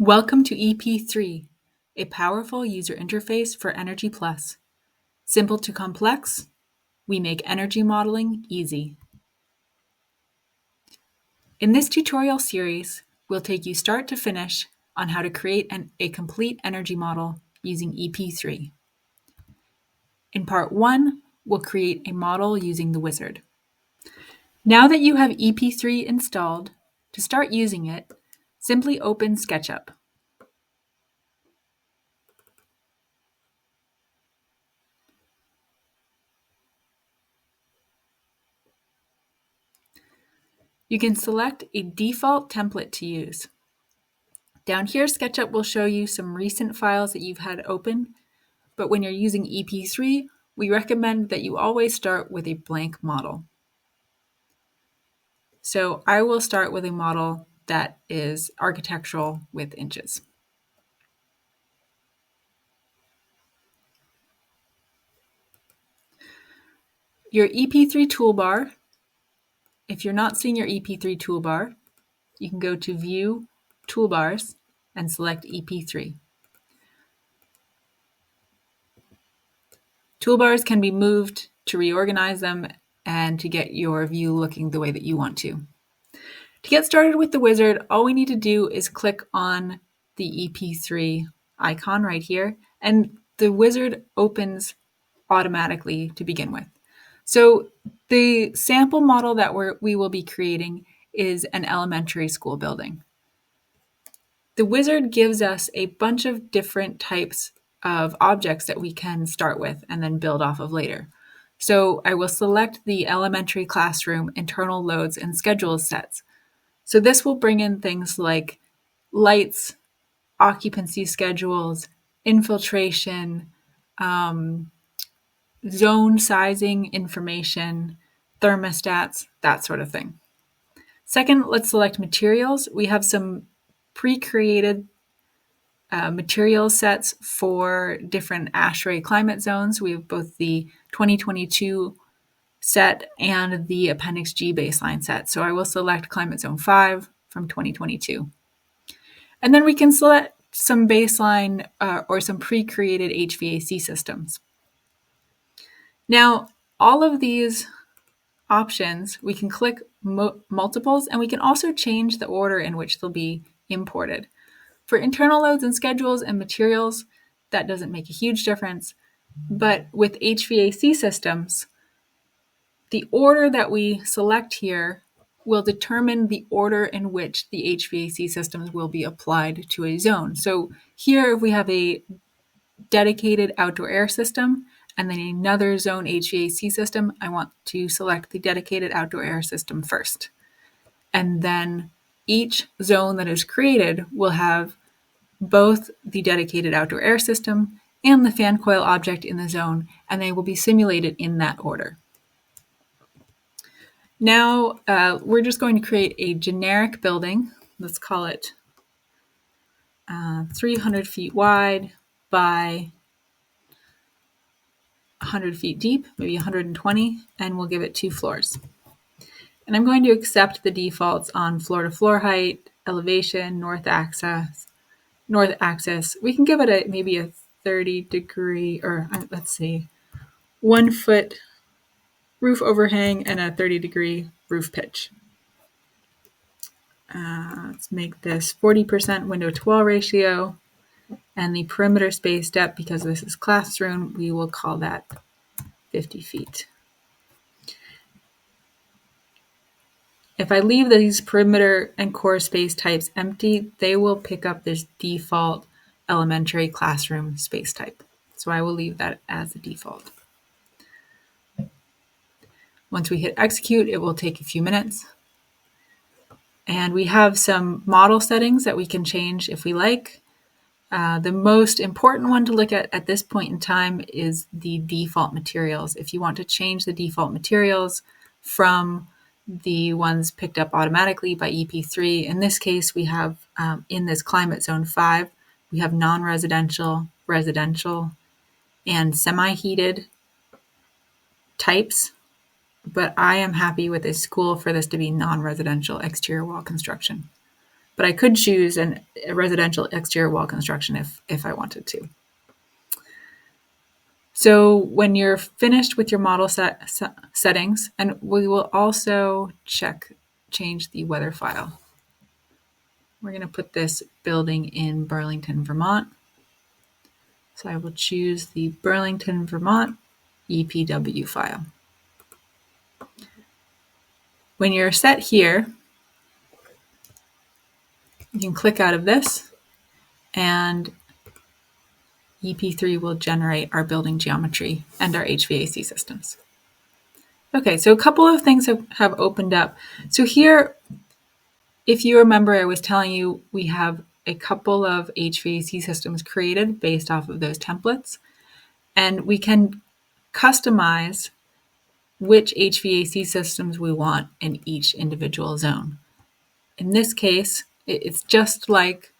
Welcome to EP3, a powerful user interface for EnergyPlus. Simple to complex, we make energy modeling easy. In this tutorial series, we'll take you start to finish on how to create a complete energy model using EP3. In part 1, we'll create a model using the wizard. Now that you have EP3 installed, to start using it, simply open SketchUp. You can select a default template to use. Down here, SketchUp will show you some recent files that you've had open, but when you're using EP3, we recommend that you always start with a blank model. So I will start with a model that is architectural with inches. Your EP3 toolbar, if you're not seeing your EP3 toolbar, you can go to View, Toolbars, and select EP3. Toolbars can be moved to reorganize them and to get your view looking the way that you want to. To get started with the wizard, all we need to do is click on the EP3 icon right here, and the wizard opens automatically to begin with. So the sample model that we will be creating is an elementary school building. The wizard gives us a bunch of different types of objects that we can start with and then build off of later. So I will select the elementary classroom internal loads and schedules sets. So this will bring in things like lights, occupancy schedules, infiltration, zone sizing information, thermostats, that sort of thing. Second, let's select materials. We have some pre-created material sets for different ASHRAE climate zones. We have both the 2022 set and the Appendix G baseline set. So I will select Climate Zone 5 from 2022. And then we can select some baseline or some pre-created HVAC systems. Now, all of these options, we can click multiples, and we can also change the order in which they'll be imported. For internal loads and schedules and materials, that doesn't make a huge difference. But with HVAC systems, the order that we select here will determine the order in which the HVAC systems will be applied to a zone. So here, if we have a dedicated outdoor air system and then another zone HVAC system, I want to select the dedicated outdoor air system first. And then each zone that is created will have both the dedicated outdoor air system and the fan coil object in the zone, and they will be simulated in that order. Now, we're just going to create a generic building. Let's call it 300 feet wide by 100 feet deep, maybe 120, and we'll give it 2 floors. And I'm going to accept the defaults on floor-to-floor height, elevation, north axis. We can give it maybe a 30 degree, or let's see, 1 foot roof overhang and a 30 degree roof pitch. Let's make this 40% window to wall ratio, and the perimeter space depth, because this is classroom, we will call that 50 feet. If I leave these perimeter and core space types empty, they will pick up this default elementary classroom space type. So I will leave that as the default. Once we hit execute, it will take a few minutes. And we have some model settings that we can change if we like. The most important one to look at this point in time is the default materials. If you want to change the default materials from the ones picked up automatically by EP3, in this case, we have in this climate zone 5, we have non-residential, residential, and semi-heated types. But I am happy with a school for this to be non-residential exterior wall construction. but I could choose a residential exterior wall construction if I wanted to. So when you're finished with your model settings, and we will also change the weather file. We're going to put this building in Burlington, Vermont. So I will choose the Burlington, Vermont EPW file. When you're set here, you can click out of this and EP3 will generate our building geometry and our HVAC systems. Okay, so a couple of things have opened up. So here, if you remember, I was telling you we have a couple of HVAC systems created based off of those templates, and we can customize which HVAC systems we want in each individual zone. In this case, it's just like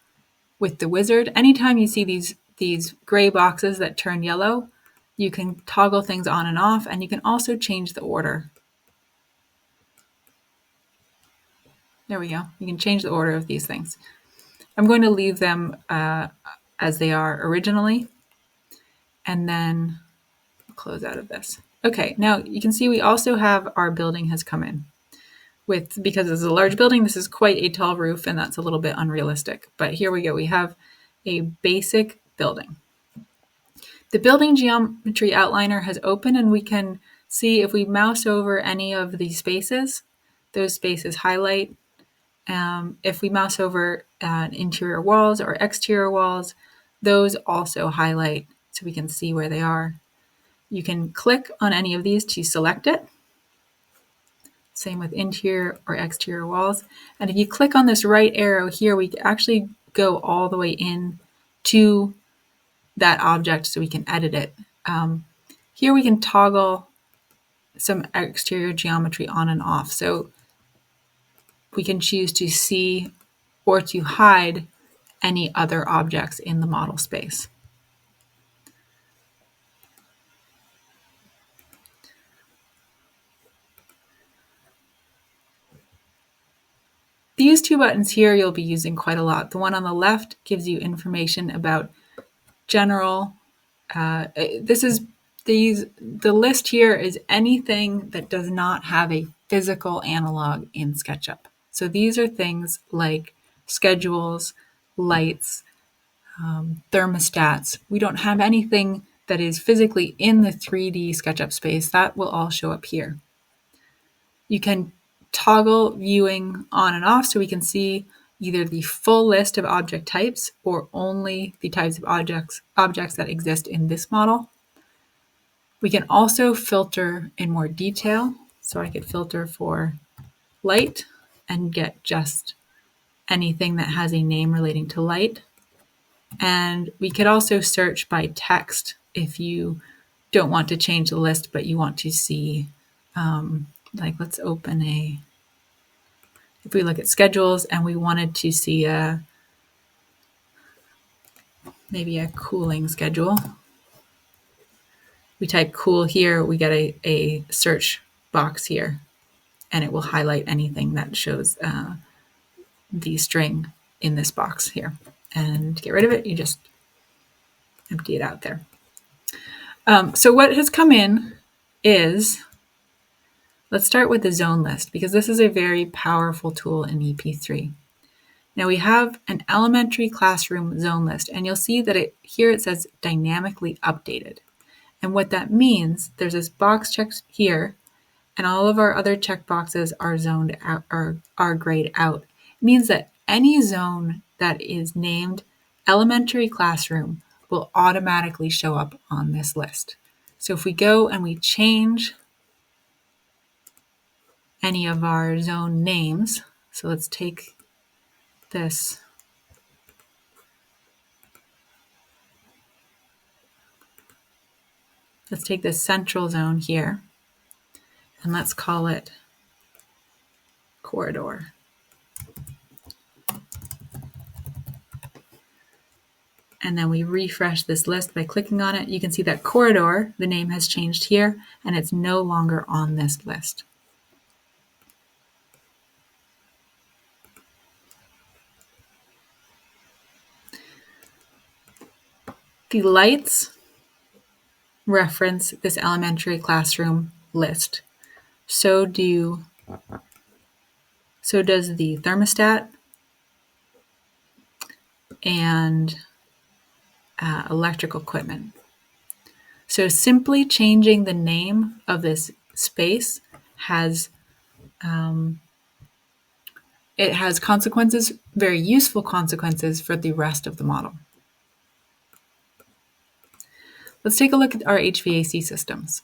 with the wizard. Anytime you see these gray boxes that turn yellow, you can toggle things on and off, and you can also change the order. There we go. You can change the order of these things. I'm going to leave them as they are originally, and then close out of this. Okay, now you can see we also have our building has come in. Because it's a large building, this is quite a tall roof, and that's a little bit unrealistic. But here we go. We have a basic building. The building geometry outliner has opened, and we can see if we mouse over any of these spaces, those spaces highlight. If we mouse over interior walls or exterior walls, those also highlight so we can see where they are. You can click on any of these to select it. Same with interior or exterior walls. And if you click on this right arrow here, we actually go all the way in to that object so we can edit it. Here we can toggle some exterior geometry on and off. So we can choose to see or to hide any other objects in the model space. These two buttons here you'll be using quite a lot. The one on the left gives you information about general. The list here is anything that does not have a physical analog in SketchUp. So these are things like schedules, lights, thermostats. We don't have anything that is physically in the 3D SketchUp space. That will all show up here. You can toggle viewing on and off so we can see either the full list of object types or only the types of objects that exist in this model. We can also filter in more detail. So I could filter for light and get just anything that has a name relating to light. And we could also search by text if you don't want to change the list, but you want to see, let's open if we look at schedules and we wanted to see maybe a cooling schedule. We type cool here, we get a search box here, and it will highlight anything that shows the string in this box here. And to get rid of it, you just empty it out there. So what has come in is, let's start with the zone list, because this is a very powerful tool in EP3. Now we have an elementary classroom zone list, and you'll see that here it says dynamically updated. And what that means, there's this box checked here, and all of our other checkboxes are zoned out or are grayed out. It means that any zone that is named elementary classroom will automatically show up on this list. So if we go and we change any of our zone names, so let's take this. Let's take this central zone here, and let's call it corridor. And then we refresh this list by clicking on it. You can see that corridor, the name has changed here, and it's no longer on this list. The lights reference this elementary classroom list. So does the thermostat and electrical equipment. So simply changing the name of this space has it has consequences, very useful consequences for the rest of the model. Let's take a look at our HVAC systems.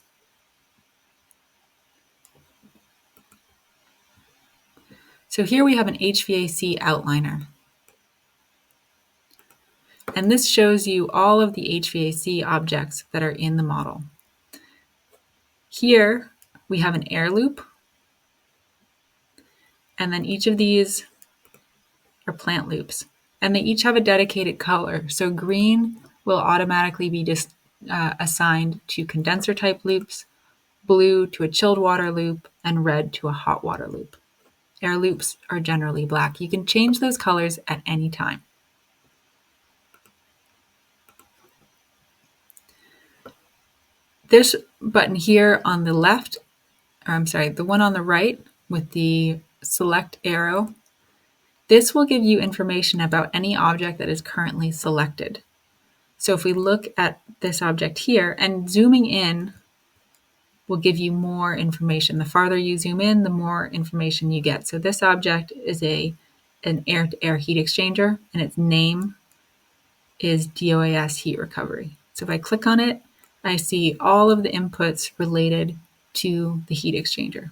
So here we have an HVAC outliner. And this shows you all of the HVAC objects that are in the model. Here we have an air loop, and then each of these are plant loops. And they each have a dedicated color. So green will automatically be assigned to condenser type loops, blue to a chilled water loop, and red to a hot water loop. Air loops are generally black. You can change those colors at any time. This button here on the left, the one on the right with the select arrow, this will give you information about any object that is currently selected. So if we look at this object here, and zooming in will give you more information. The farther you zoom in, the more information you get. So this object is an air-to-air heat exchanger, and its name is DOAS heat recovery. So if I click on it, I see all of the inputs related to the heat exchanger.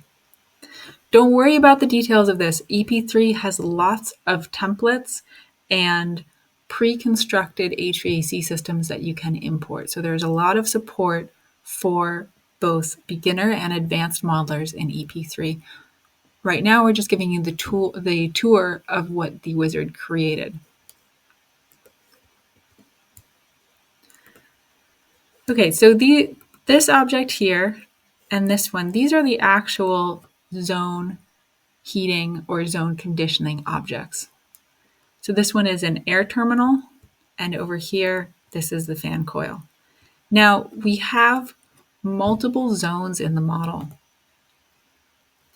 Don't worry about the details of this. EP3 has lots of templates and pre-constructed HVAC systems that you can import. So there's a lot of support for both beginner and advanced modelers in EP3. Right now, we're just giving you the tour of what the wizard created. Okay, so this object here and this one, these are the actual zone heating or zone conditioning objects. So this one is an air terminal, and over here, this is the fan coil. Now, we have multiple zones in the model.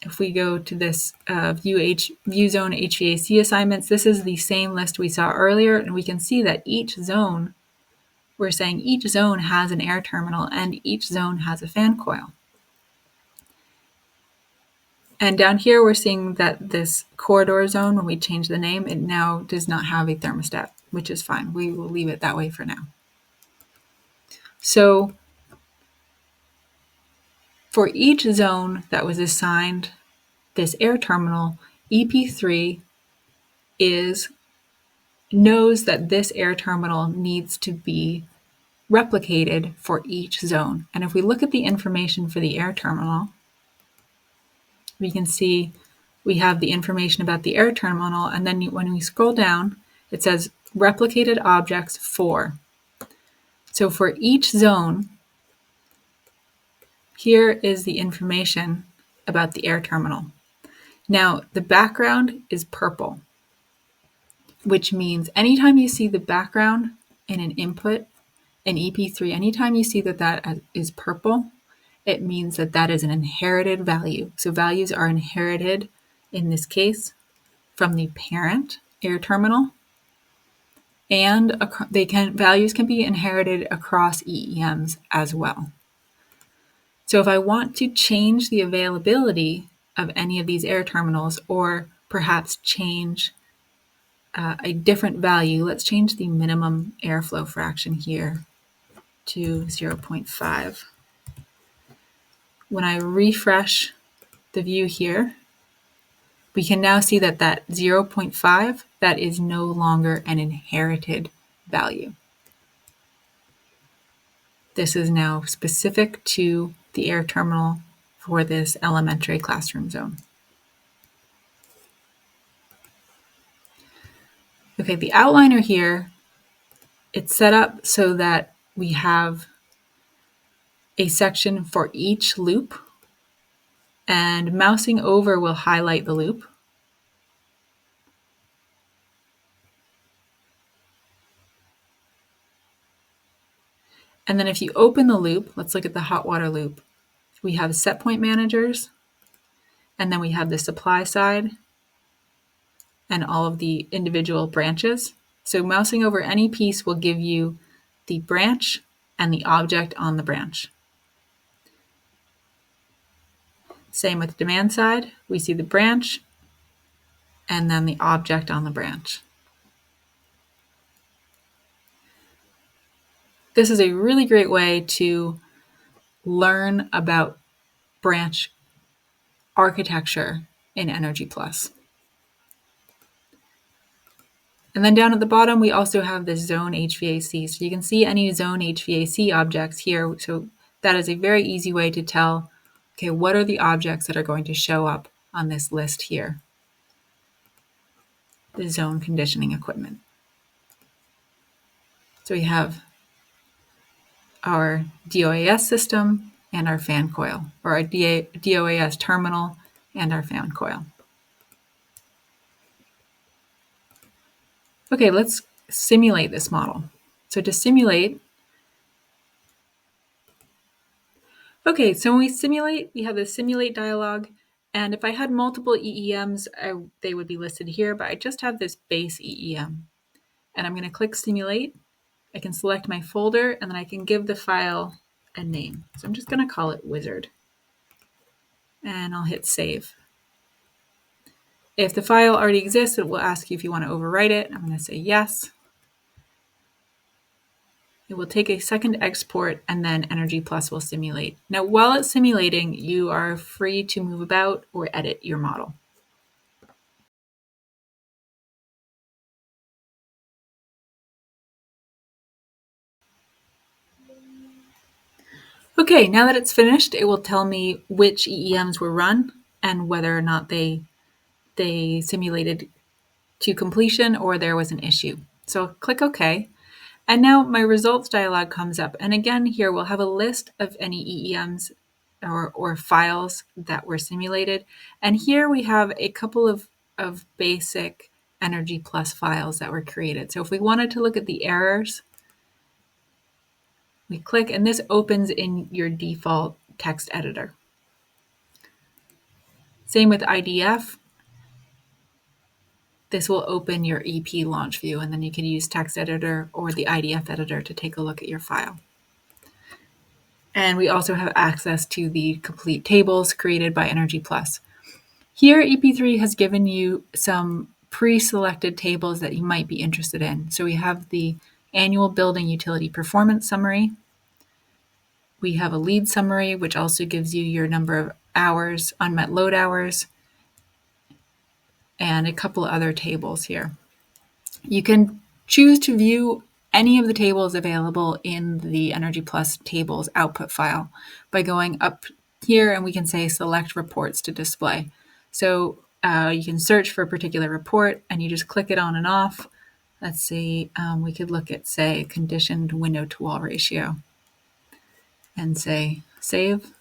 If we go to this view zone HVAC assignments, this is the same list we saw earlier, and we can see that each zone, we're saying each zone has an air terminal and each zone has a fan coil. And down here, we're seeing that this corridor zone, when we change the name, it now does not have a thermostat, which is fine. We will leave it that way for now. So for each zone that was assigned this air terminal, EP3 knows that this air terminal needs to be replicated for each zone. And if we look at the information for the air terminal, we can see we have the information about the air terminal, and then when we scroll down, it says replicated objects 4. So for each zone, here is the information about the air terminal. Now, the background is purple, which means anytime you see the background in an input in EP3, anytime you see that is purple, it means that that is an inherited value. So values are inherited, in this case, from the parent air terminal, and values can be inherited across EEMs as well. So if I want to change the availability of any of these air terminals, or perhaps change a different value, let's change the minimum airflow fraction here to 0.5. When I refresh the view here, we can now see that 0.5, that is no longer an inherited value. This is now specific to the air terminal for this elementary classroom zone. Okay, the outliner here, it's set up so that we have a section for each loop, and mousing over will highlight the loop. And then if you open the loop, let's look at the hot water loop. We have set point managers, and then we have the supply side and all of the individual branches. So mousing over any piece will give you the branch and the object on the branch. Same with demand side. We see the branch and then the object on the branch. This is a really great way to learn about branch architecture in EnergyPlus. And then down at the bottom, we also have the zone HVAC. So you can see any zone HVAC objects here. So that is a very easy way to tell, okay, what are the objects that are going to show up on this list here? The zone conditioning equipment. So we have our DOAS system and our fan coil, or our DOAS terminal and our fan coil. Okay, let's simulate this model. So to simulate, okay, so when we simulate, we have the simulate dialog, and if I had multiple EEMs, they would be listed here, but I just have this base EEM. And I'm going to click simulate. I can select my folder, and then I can give the file a name. So I'm just going to call it wizard. And I'll hit save. If the file already exists, it will ask you if you want to overwrite it. I'm going to say yes. It will take a second to export, and then EnergyPlus will simulate. Now, while it's simulating, you are free to move about or edit your model. Okay, now that it's finished, it will tell me which EEMs were run and whether or not they simulated to completion or there was an issue. So click OK. And now my results dialog comes up. And again, here we'll have a list of any EEMs or files that were simulated. And here we have a couple of basic EnergyPlus files that were created. So if we wanted to look at the errors, we click, and this opens in your default text editor. Same with IDF. This will open your EP launch view, and then you can use text editor or the IDF editor to take a look at your file. And we also have access to the complete tables created by EnergyPlus. Here, EP3 has given you some pre-selected tables that you might be interested in. So we have the annual building utility performance summary. We have a lead summary, which also gives you your number of hours, unmet load hours, and a couple other tables here. You can choose to view any of the tables available in the EnergyPlus tables output file by going up here, and we can say select reports to display. So you can search for a particular report and you just click it on and off. Let's see, we could look at, say, conditioned window to wall ratio and say save.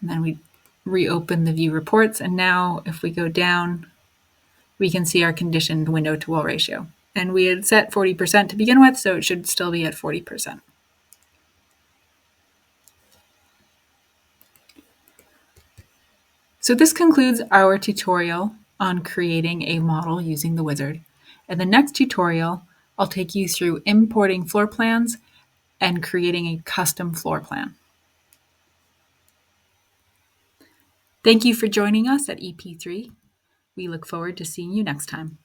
And then we reopen the view reports. And now if we go down, we can see our conditioned window to wall ratio. And we had set 40% to begin with, so it should still be at 40%. So this concludes our tutorial on creating a model using the wizard. In the next tutorial, I'll take you through importing floor plans and creating a custom floor plan. Thank you for joining us at EP3. We look forward to seeing you next time.